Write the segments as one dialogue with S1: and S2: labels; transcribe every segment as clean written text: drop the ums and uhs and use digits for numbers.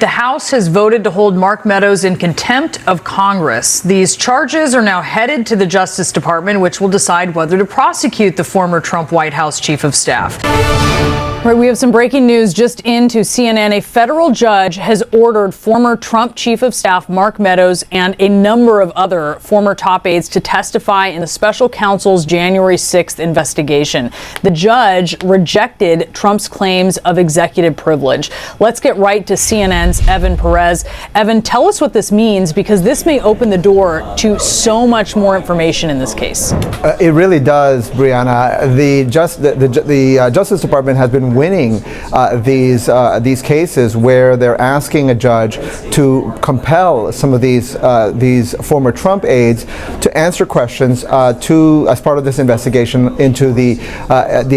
S1: The House has voted to hold Mark Meadows in contempt of Congress. These charges are now headed to the Justice Department, which will decide whether to prosecute the former Trump White House chief of staff. Right, we have some breaking news just into CNN. A federal judge has ordered former Trump chief of staff Mark Meadows and a number of other former top aides to testify in the special counsel's January 6th investigation. The judge rejected Trump's claims of executive privilege. Let's get right to CNN's Evan Perez. Evan, tell us what this means, because this may open the door to so much more information in this case.
S2: It really does, Brianna. The Justice Department has been winning these cases where they're asking a judge to compel some of these former Trump aides to answer questions as part of this investigation into the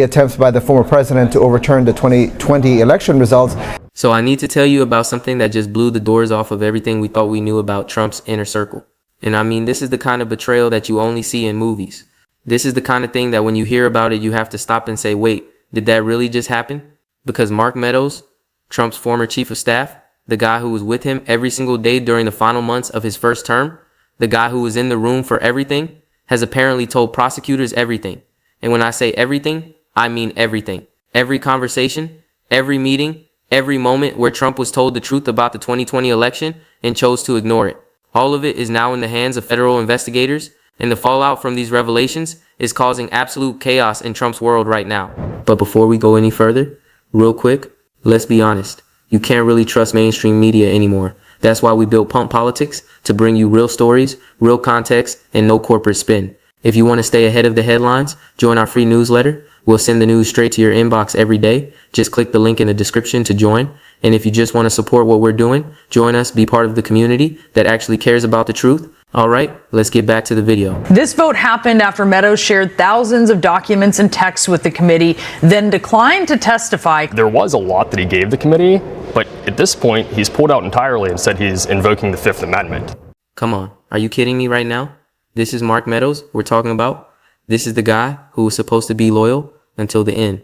S2: attempts by the former president to overturn the 2020 election results.
S3: So I need to tell you about something that just blew the doors off of everything we thought we knew about Trump's inner circle. And I mean, this is the kind of betrayal that you only see in movies. This is the kind of thing that when you hear about it, you have to stop and say, wait, did that really just happen? Because Mark Meadows, Trump's former chief of staff, the guy who was with him every single day during the final months of his first term, the guy who was in the room for everything, has apparently told prosecutors everything. And when I say everything, I mean everything. Every conversation, every meeting, every moment where Trump was told the truth about the 2020 election and chose to ignore it. All of it is now in the hands of federal investigators, and the fallout from these revelations is causing absolute chaos in Trump's world right now. But before we go any further, real quick, let's be honest. You can't really trust mainstream media anymore. That's why we built Pump Politics, to bring you real stories, real context, and no corporate spin. If you want to stay ahead of the headlines, join our free newsletter. We'll send the news straight to your inbox every day. Just click the link in the description to join. And if you just want to support what we're doing, join us, be part of the community that actually cares about the truth. All right, let's get back to the video.
S1: This vote happened after Meadows shared thousands of documents and texts with the committee, then declined to testify.
S4: There was a lot that he gave the committee, but at this point, he's pulled out entirely and said he's invoking the Fifth Amendment.
S3: Come on, are you kidding me right now? This is Mark Meadows we're talking about. This is the guy who was supposed to be loyal until the end.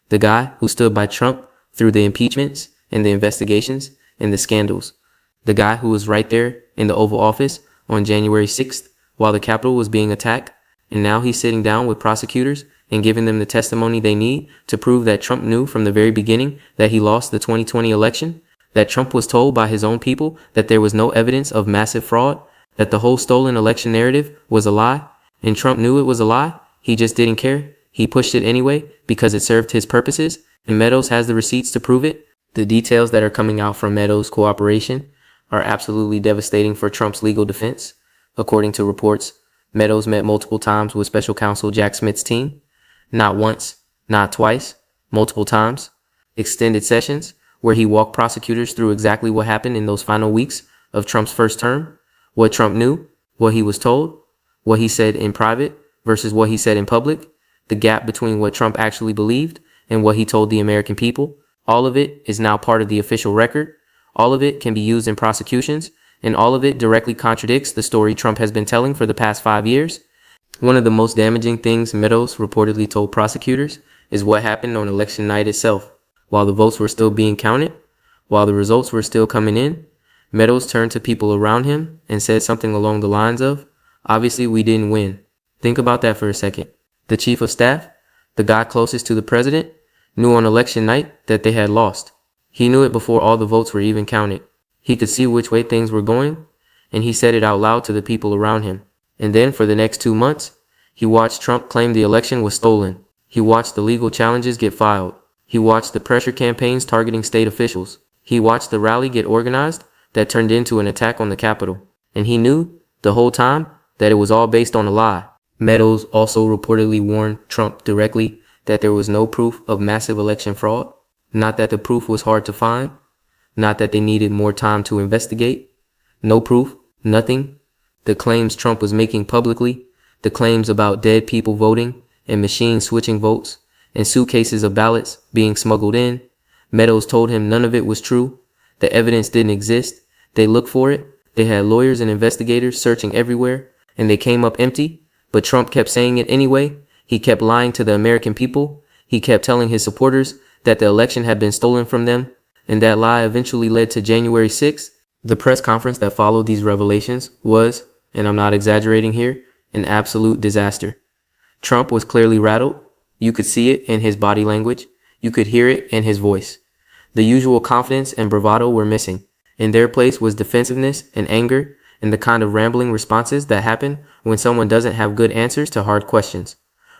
S3: The guy who stood by Trump through the impeachments and the investigations and the scandals. The guy who was right there in the Oval Office on January 6th while the Capitol was being attacked, and now he's sitting down with prosecutors and giving them the testimony they need to prove that Trump knew from the very beginning that he lost the 2020 election, that Trump was told by his own people that there was no evidence of massive fraud, that the whole stolen election narrative was a lie, and Trump knew it was a lie. He just didn't care. He pushed it anyway because it served his purposes, and Meadows has the receipts to prove it. The details that are coming out from Meadows' cooperation are absolutely devastating for Trump's legal defense. According to reports, Meadows met multiple times with special counsel Jack Smith's team. Not once, not twice, multiple times. Extended sessions where he walked prosecutors through exactly what happened in those final weeks of Trump's first term, what Trump knew, what he was told, what he said in private versus what he said in public, the gap between what Trump actually believed and what he told the American people. All of it is now part of the official record. All of it can be used in prosecutions, and all of it directly contradicts the story Trump has been telling for the past 5 years. One of the most damaging things Meadows reportedly told prosecutors is what happened on election night itself. While the votes were still being counted, while the results were still coming in, Meadows turned to people around him and said something along the lines of, "Obviously we didn't win." Think about that for a second. The chief of staff, the guy closest to the president, knew on election night that they had lost. He knew it before all the votes were even counted. He could see which way things were going, and he said it out loud to the people around him. And then for the next 2 months, he watched Trump claim the election was stolen. He watched the legal challenges get filed. He watched the pressure campaigns targeting state officials. He watched the rally get organized that turned into an attack on the Capitol. And he knew the whole time that it was all based on a lie. Meadows also reportedly warned Trump directly that there was no proof of massive election fraud. Not that the proof was hard to find. Not that they needed more time to investigate. No proof, nothing. The claims Trump was making publicly, the claims about dead people voting and machines switching votes and suitcases of ballots being smuggled in, Meadows told him none of it was true. The evidence didn't exist. They looked for it. They had lawyers and investigators searching everywhere, and they came up empty. But Trump kept saying it anyway. He kept lying to the American people. He kept telling his supporters that the election had been stolen from them. and that lie eventually led to January 6th. The press conference that followed these revelations was, and I'm not exaggerating here, an absolute disaster. Trump was clearly rattled. You could see it in his body language. You could hear it in his voice. The usual confidence and bravado were missing. In their place was defensiveness and anger and the kind of rambling responses that happen when someone doesn't have good answers to hard questions.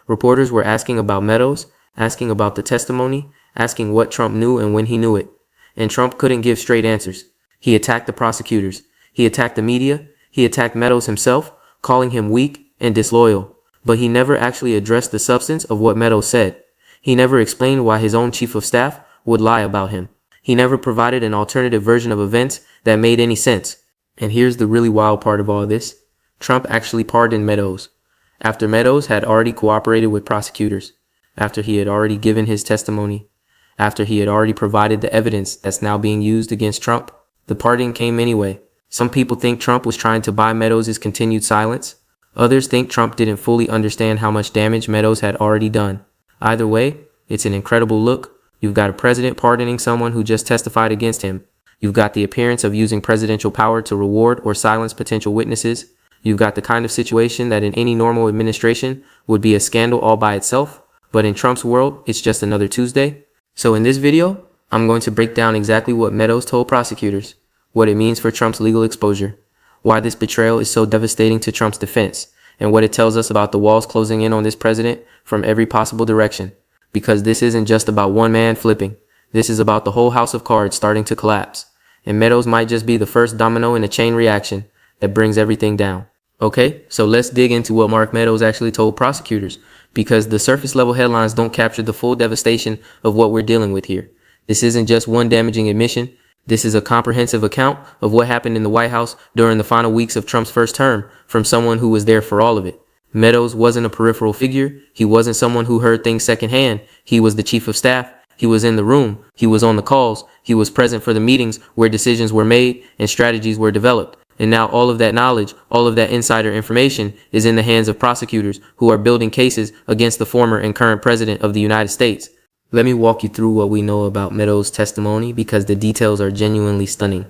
S3: Reporters were asking about Meadows, asking about the testimony, asking what Trump knew and when he knew it. And Trump couldn't give straight answers. He attacked the prosecutors. He attacked the media. He attacked Meadows himself, calling him weak and disloyal. But he never actually addressed the substance of what Meadows said. He never explained why his own chief of staff would lie about him. He never provided an alternative version of events that made any sense. And here's the really wild part of all this. Trump actually pardoned Meadows. After Meadows had already cooperated with prosecutors. After he had already given his testimony. After he had already provided the evidence that's now being used against Trump. The pardon came anyway. Some people think Trump was trying to buy Meadows' continued silence. Others think Trump didn't fully understand how much damage Meadows had already done. Either way, it's an incredible look. You've got a president pardoning someone who just testified against him. You've got the appearance of using presidential power to reward or silence potential witnesses. You've got the kind of situation that in any normal administration would be a scandal all by itself. But in Trump's world, it's just another Tuesday. So in this video, I'm going to break down exactly what Meadows told prosecutors, what it means for Trump's legal exposure, why this betrayal is so devastating to Trump's defense, and what it tells us about the walls closing in on this president from every possible direction. Because this isn't just about one man flipping. This is about the whole house of cards starting to collapse. And Meadows might just be the first domino in a chain reaction that brings everything down. Okay, so let's dig into what Mark Meadows actually told prosecutors, because the surface level headlines don't capture the full devastation of what we're dealing with here. This isn't just one damaging admission. This is a comprehensive account of what happened in the White House during the final weeks of Trump's first term from someone who was there for all of it. Meadows wasn't a peripheral figure. He wasn't someone who heard things secondhand. He was the chief of staff. He was in the room. He was on the calls. He was present for the meetings where decisions were made and strategies were developed. And now all of that knowledge, all of that insider information is in the hands of prosecutors who are building cases against the former and current president of the United States. Let me walk you through what we know about Meadows' testimony because the details are genuinely stunning.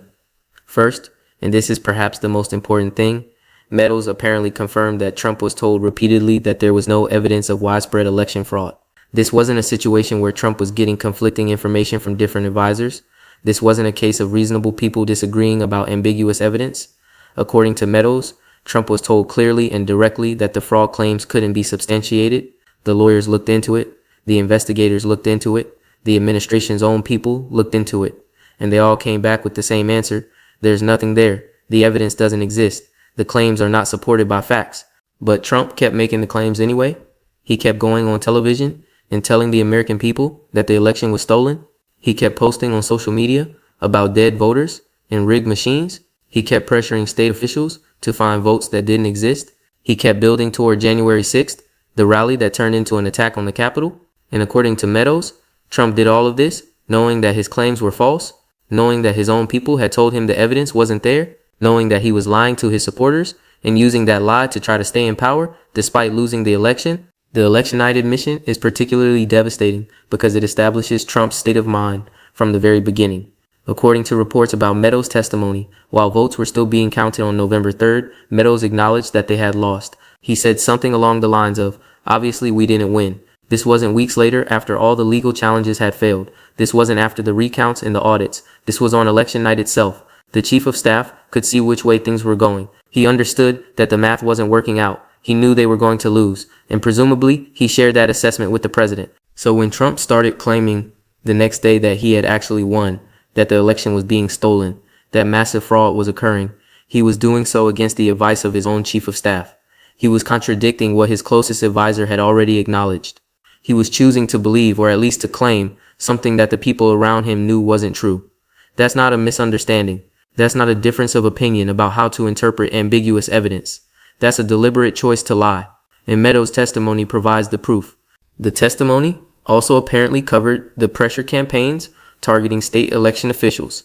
S3: First, and this is perhaps the most important thing, Meadows apparently confirmed that Trump was told repeatedly that there was no evidence of widespread election fraud. This wasn't a situation where Trump was getting conflicting information from different advisors. This wasn't a case of reasonable people disagreeing about ambiguous evidence. According to Meadows, Trump was told clearly and directly that the fraud claims couldn't be substantiated. The lawyers looked into it. The investigators looked into it. The administration's own people looked into it. And they all came back with the same answer. There's nothing there. The evidence doesn't exist. The claims are not supported by facts. But Trump kept making the claims anyway. He kept going on television and telling the American people that the election was stolen. He kept posting on social media about dead voters and rigged machines. He kept pressuring state officials to find votes that didn't exist. He kept building toward January 6th, the rally that turned into an attack on the Capitol. And according to Meadows, Trump did all of this knowing that his claims were false, knowing that his own people had told him the evidence wasn't there, knowing that he was lying to his supporters and using that lie to try to stay in power despite losing the election. The election night admission is particularly devastating because it establishes Trump's state of mind from the very beginning. According to reports about Meadows' testimony, while votes were still being counted on November 3rd, Meadows acknowledged that they had lost. He said something along the lines of, "Obviously we didn't win." This wasn't weeks later after all the legal challenges had failed. This wasn't after the recounts and the audits. This was on election night itself. The chief of staff could see which way things were going. He understood that the math wasn't working out. He knew they were going to lose, and presumably he shared that assessment with the president. So when Trump started claiming the next day that he had actually won, that the election was being stolen, that massive fraud was occurring, he was doing so against the advice of his own chief of staff. He was contradicting what his closest advisor had already acknowledged. He was choosing to believe, or at least to claim, something that the people around him knew wasn't true. That's not a misunderstanding. That's not a difference of opinion about how to interpret ambiguous evidence. That's a deliberate choice to lie. And Meadows' testimony provides the proof. The testimony also apparently covered the pressure campaigns targeting state election officials.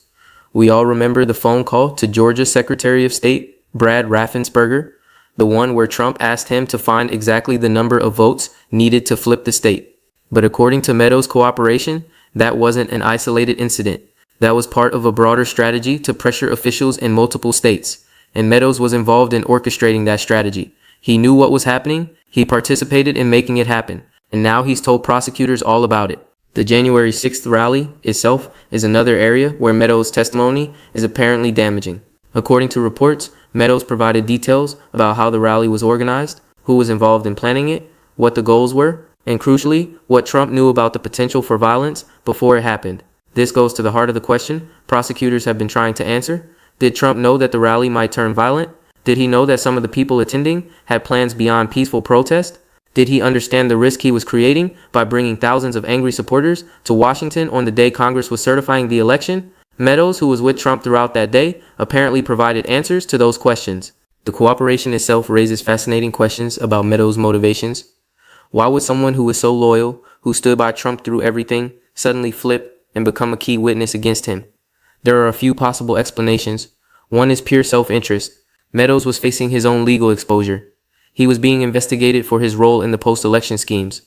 S3: We all remember the phone call to Georgia Secretary of State Brad Raffensperger, the one where Trump asked him to find exactly the number of votes needed to flip the state. But according to Meadows' cooperation, that wasn't an isolated incident. That was part of a broader strategy to pressure officials in multiple states, and Meadows was involved in orchestrating that strategy. He knew what was happening, he participated in making it happen, and now he's told prosecutors all about it. The January 6th rally itself is another area where Meadows' testimony is apparently damaging. According to reports, Meadows provided details about how the rally was organized, who was involved in planning it, what the goals were, and crucially, what Trump knew about the potential for violence before it happened. This goes to the heart of the question prosecutors have been trying to answer. Did Trump know that the rally might turn violent? Did he know that some of the people attending had plans beyond peaceful protest? Did he understand the risk he was creating by bringing thousands of angry supporters to Washington on the day Congress was certifying the election? Meadows, who was with Trump throughout that day, apparently provided answers to those questions. The cooperation itself raises fascinating questions about Meadows' motivations. Why would someone who was so loyal, who stood by Trump through everything, suddenly flip and become a key witness against him? There are a few possible explanations. One is pure self-interest. Meadows was facing his own legal exposure. He was being investigated for his role in the post-election schemes.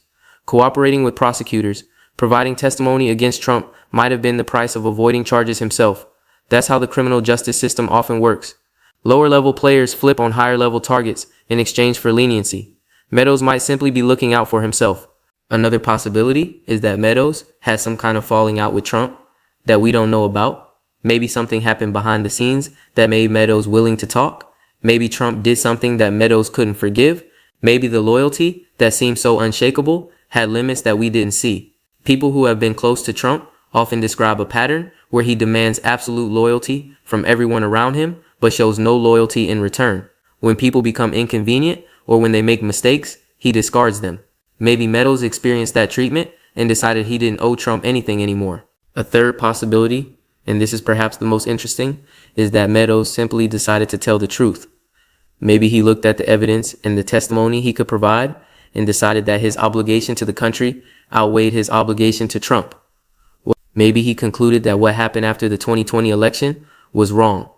S3: Cooperating with prosecutors, providing testimony against Trump might have been the price of avoiding charges himself. That's how the criminal justice system often works. Lower-level players flip on higher-level targets in exchange for leniency. Meadows might simply be looking out for himself. Another possibility is that Meadows had some kind of falling out with Trump that we don't know about. Maybe something happened behind the scenes that made Meadows willing to talk. Maybe Trump did something that Meadows couldn't forgive. Maybe the loyalty that seemed so unshakable had limits that we didn't see. People who have been close to Trump often describe a pattern where he demands absolute loyalty from everyone around him, but shows no loyalty in return. When people become inconvenient or when they make mistakes, he discards them. Maybe Meadows experienced that treatment and decided he didn't owe Trump anything anymore. A third possibility, and this is perhaps the most interesting, is that Meadows simply decided to tell the truth. Maybe he looked at the evidence and the testimony he could provide and decided that his obligation to the country outweighed his obligation to Trump. Maybe he concluded that what happened after the 2020 election was wrong,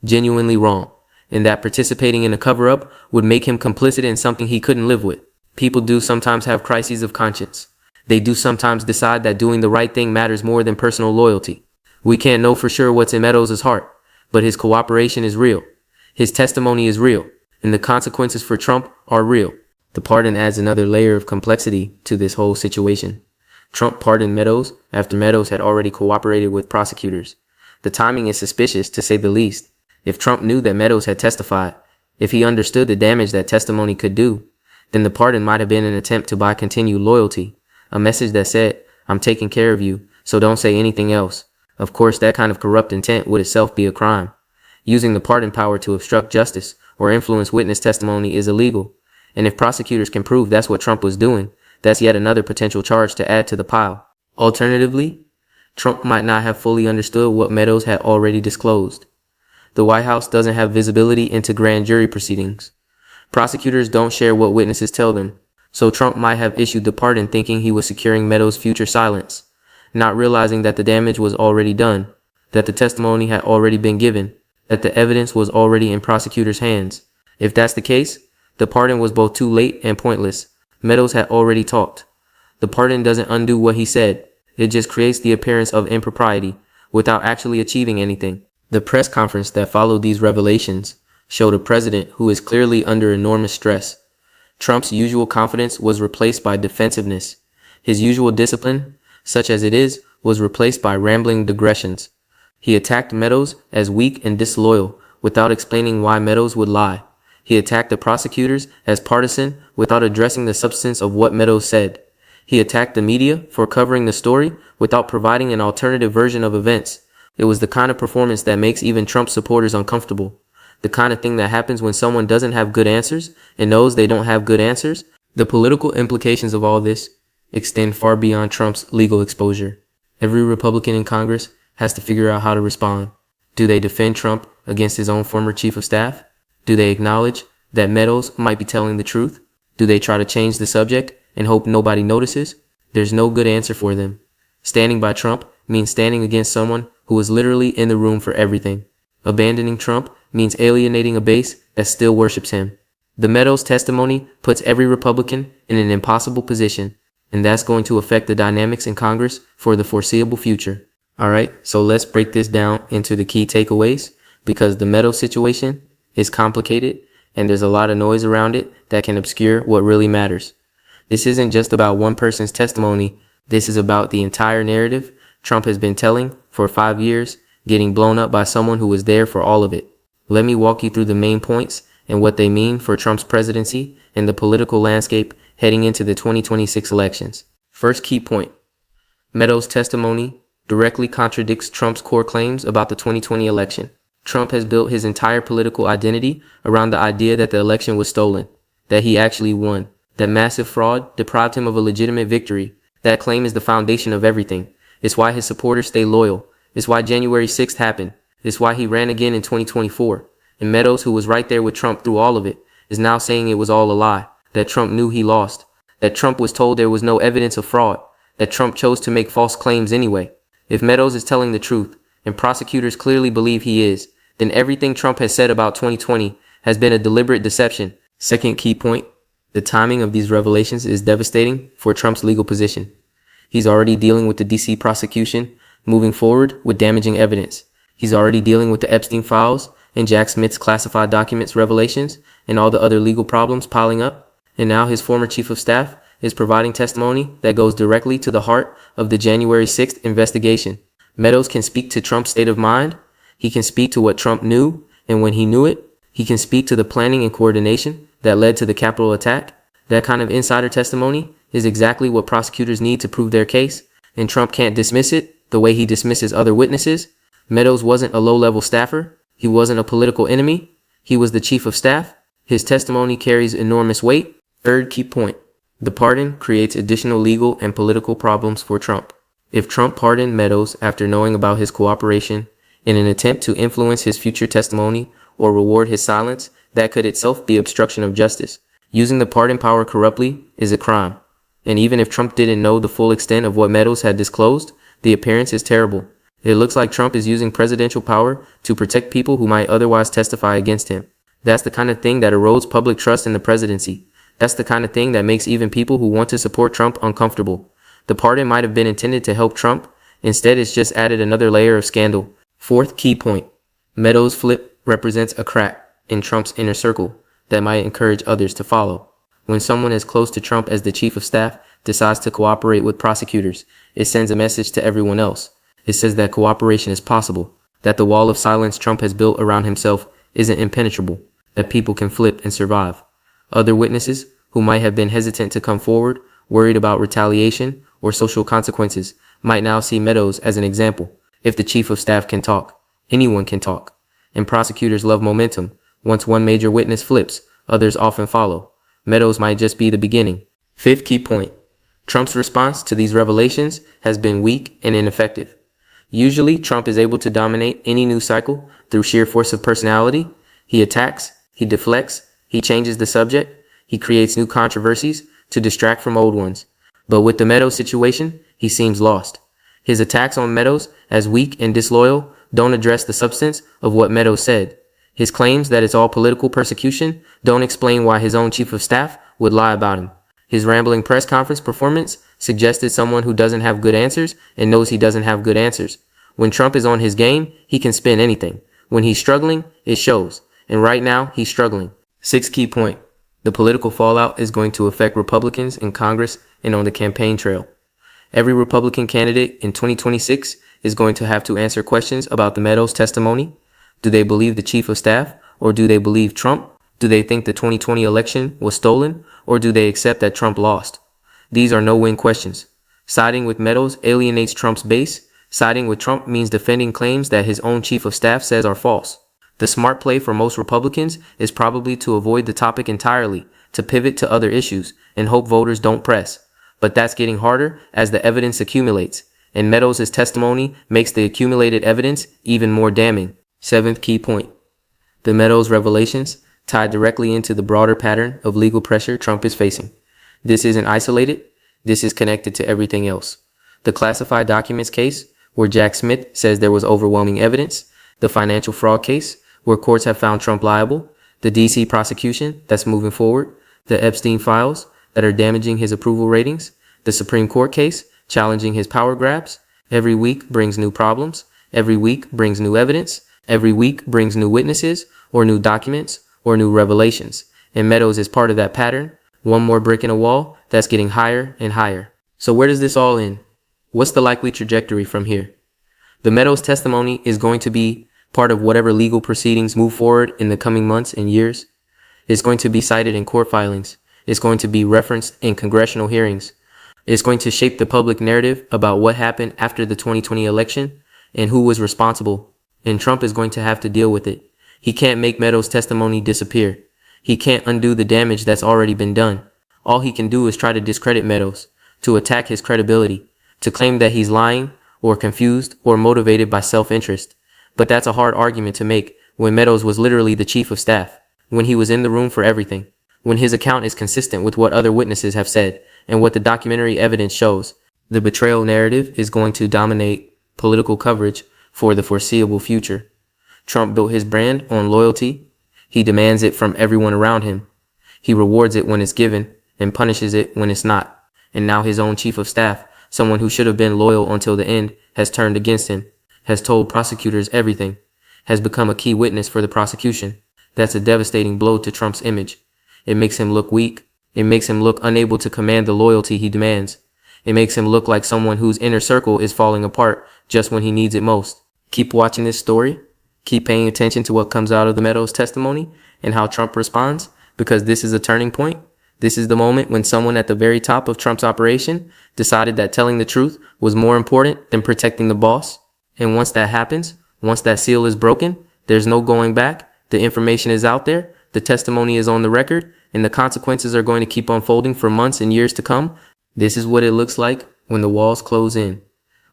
S3: genuinely wrong, and that participating in a cover-up would make him complicit in something he couldn't live with. People do sometimes have crises of conscience. They do sometimes decide that doing the right thing matters more than personal loyalty. We can't know for sure what's in Meadows' heart, but his cooperation is real. His testimony is real, and the consequences for Trump are real. The pardon adds another layer of complexity to this whole situation. Trump pardoned Meadows after Meadows had already cooperated with prosecutors. The timing is suspicious, to say the least. If Trump knew that Meadows had testified, if he understood the damage that testimony could do, then the pardon might have been an attempt to buy continued loyalty, a message that said, "I'm taking care of you, so don't say anything else." Of course, that kind of corrupt intent would itself be a crime. Using the pardon power to obstruct justice or influence witness testimony is illegal. And if prosecutors can prove that's what Trump was doing, that's yet another potential charge to add to the pile. Alternatively, Trump might not have fully understood what Meadows had already disclosed. The White House doesn't have visibility into grand jury proceedings. Prosecutors don't share what witnesses tell them, so Trump might have issued the pardon thinking he was securing Meadows' future silence, not realizing that the damage was already done, that the testimony had already been given, that the evidence was already in prosecutors' hands. If that's the case, the pardon was both too late and pointless. Meadows had already talked. The pardon doesn't undo what he said. It just creates the appearance of impropriety without actually achieving anything. The press conference that followed these revelations showed a president who is clearly under enormous stress. Trump's usual confidence was replaced by defensiveness. His usual discipline, such as it is, was replaced by rambling digressions. He attacked Meadows as weak and disloyal without explaining why Meadows would lie. He attacked the prosecutors as partisan without addressing the substance of what Meadows said. He attacked the media for covering the story without providing an alternative version of events. It was the kind of performance that makes even Trump supporters uncomfortable. The kind of thing that happens when someone doesn't have good answers and knows they don't have good answers. The political implications of all this extend far beyond Trump's legal exposure. Every Republican in Congress has to figure out how to respond. Do they defend Trump against his own former chief of staff? Do they acknowledge that Meadows might be telling the truth? Do they try to change the subject and hope nobody notices? There's no good answer for them. Standing by Trump means standing against someone who was literally in the room for everything. Abandoning Trump means alienating a base that still worships him. The Meadows testimony puts every Republican in an impossible position, and that's going to affect the dynamics in Congress for the foreseeable future. All right, so let's break this down into the key takeaways because the Meadows situation is complicated and there's a lot of noise around it that can obscure what really matters. This isn't just about one person's testimony. This is about the entire narrative Trump has been telling for 5 years, getting blown up by someone who was there for all of it. Let me walk you through the main points and what they mean for Trump's presidency and the political landscape heading into the 2026 elections. First key point. Meadows' testimony directly contradicts Trump's core claims about the 2020 election. Trump has built his entire political identity around the idea that the election was stolen, that he actually won, that massive fraud deprived him of a legitimate victory. That claim is the foundation of everything. It's why his supporters stay loyal. It's why January 6th happened. It's why he ran again in 2024. And Meadows, who was right there with Trump through all of it, is now saying it was all a lie, that Trump knew he lost, that Trump was told there was no evidence of fraud, that Trump chose to make false claims anyway. If Meadows is telling the truth, and prosecutors clearly believe he is, then everything Trump has said about 2020 has been a deliberate deception. Second key point, the timing of these revelations is devastating for Trump's legal position. He's already dealing with the DC prosecution, moving forward with damaging evidence. He's already dealing with the Epstein files and Jack Smith's classified documents revelations and all the other legal problems piling up. And now his former chief of staff is providing testimony that goes directly to the heart of the January 6th investigation. Meadows can speak to Trump's state of mind. He can speak to what Trump knew and when he knew it. He can speak to the planning and coordination that led to the Capitol attack. That kind of insider testimony is exactly what prosecutors need to prove their case, and Trump can't dismiss it the way he dismisses other witnesses. Meadows wasn't a low-level staffer. He wasn't a political enemy. He was the chief of staff. His testimony carries enormous weight. Third key point. The pardon creates additional legal and political problems for Trump. If Trump pardoned Meadows after knowing about his cooperation in an attempt to influence his future testimony or reward his silence, that could itself be obstruction of justice. Using the pardon power corruptly is a crime. And even if Trump didn't know the full extent of what Meadows had disclosed, the appearance is terrible. It looks like Trump is using presidential power to protect people who might otherwise testify against him. That's the kind of thing that erodes public trust in the presidency. That's the kind of thing that makes even people who want to support Trump uncomfortable. The pardon might have been intended to help Trump. Instead, it's just added another layer of scandal. Fourth key point. Meadows' flip represents a crack in Trump's inner circle that might encourage others to follow. When someone as close to Trump as the chief of staff decides to cooperate with prosecutors, it sends a message to everyone else. It says that cooperation is possible, that the wall of silence Trump has built around himself isn't impenetrable, that people can flip and survive. Other witnesses who might have been hesitant to come forward, worried about retaliation or social consequences, might now see Meadows as an example. If the chief of staff can talk, anyone can talk. And prosecutors love momentum. Once one major witness flips, others often follow. Meadows might just be the beginning. Fifth key point. Trump's response to these revelations has been weak and ineffective. Usually, Trump is able to dominate any news cycle through sheer force of personality. He attacks, he deflects, he changes the subject, he creates new controversies to distract from old ones. But with the Meadows situation, he seems lost. His attacks on Meadows as weak and disloyal don't address the substance of what Meadows said. His claims that it's all political persecution don't explain why his own chief of staff would lie about him. His rambling press conference performance suggested someone who doesn't have good answers and knows he doesn't have good answers. When Trump is on his game, he can spin anything. When he's struggling, it shows. And right now, he's struggling. Sixth key point. The political fallout is going to affect Republicans in Congress and on the campaign trail. Every Republican candidate in 2026 is going to have to answer questions about the Meadows testimony. Do they believe the chief of staff, or do they believe Trump? Do they think the 2020 election was stolen, or do they accept that Trump lost? These are no-win questions. Siding with Meadows alienates Trump's base. Siding with Trump means defending claims that his own chief of staff says are false. The smart play for most Republicans is probably to avoid the topic entirely, to pivot to other issues, and hope voters don't press. But that's getting harder as the evidence accumulates, and Meadows' testimony makes the accumulated evidence even more damning. Seventh key point. The Meadows revelations tie directly into the broader pattern of legal pressure Trump is facing. This isn't isolated. This is connected to everything else. The classified documents case, where Jack Smith says there was overwhelming evidence. The financial fraud case, where courts have found Trump liable. The DC prosecution that's moving forward. The Epstein files that are damaging his approval ratings. The Supreme Court case challenging his power grabs. Every week brings new problems. Every week brings new evidence. Every week brings new witnesses or new documents or new revelations. And Meadows is part of that pattern. One more brick in a wall that's getting higher and higher. So where does this all end? What's the likely trajectory from here? The Meadows testimony is going to be part of whatever legal proceedings move forward in the coming months and years. It's going to be cited in court filings. It's going to be referenced in congressional hearings. It's going to shape the public narrative about what happened after the 2020 election and who was responsible. And Trump is going to have to deal with it. He can't make Meadows' testimony disappear. He can't undo the damage that's already been done. All he can do is try to discredit Meadows, to attack his credibility, to claim that he's lying or confused or motivated by self-interest. But that's a hard argument to make when Meadows was literally the chief of staff, when he was in the room for everything, when his account is consistent with what other witnesses have said and what the documentary evidence shows. The betrayal narrative is going to dominate political coverage for the foreseeable future. Trump built his brand on loyalty. He demands it from everyone around him. He rewards it when it's given and punishes it when it's not. And now his own chief of staff, someone who should have been loyal until the end, has turned against him, has told prosecutors everything, has become a key witness for the prosecution. That's a devastating blow to Trump's image. It makes him look weak. It makes him look unable to command the loyalty he demands. It makes him look like someone whose inner circle is falling apart just when he needs it most. Keep watching this story. Keep paying attention to what comes out of the Meadows testimony and how Trump responds, because this is a turning point. This is the moment when someone at the very top of Trump's operation decided that telling the truth was more important than protecting the boss. And once that happens, once that seal is broken, there's no going back. The information is out there. The testimony is on the record, and the consequences are going to keep unfolding for months and years to come. This is what it looks like when the walls close in,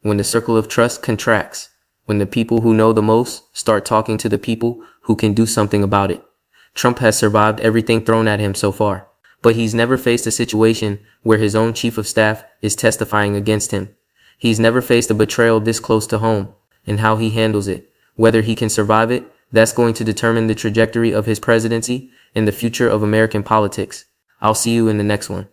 S3: when the circle of trust contracts, when the people who know the most start talking to the people who can do something about it. Trump has survived everything thrown at him so far, but he's never faced a situation where his own chief of staff is testifying against him. He's never faced a betrayal this close to home, and how he handles it, whether he can survive it, that's going to determine the trajectory of his presidency and the future of American politics. I'll see you in the next one.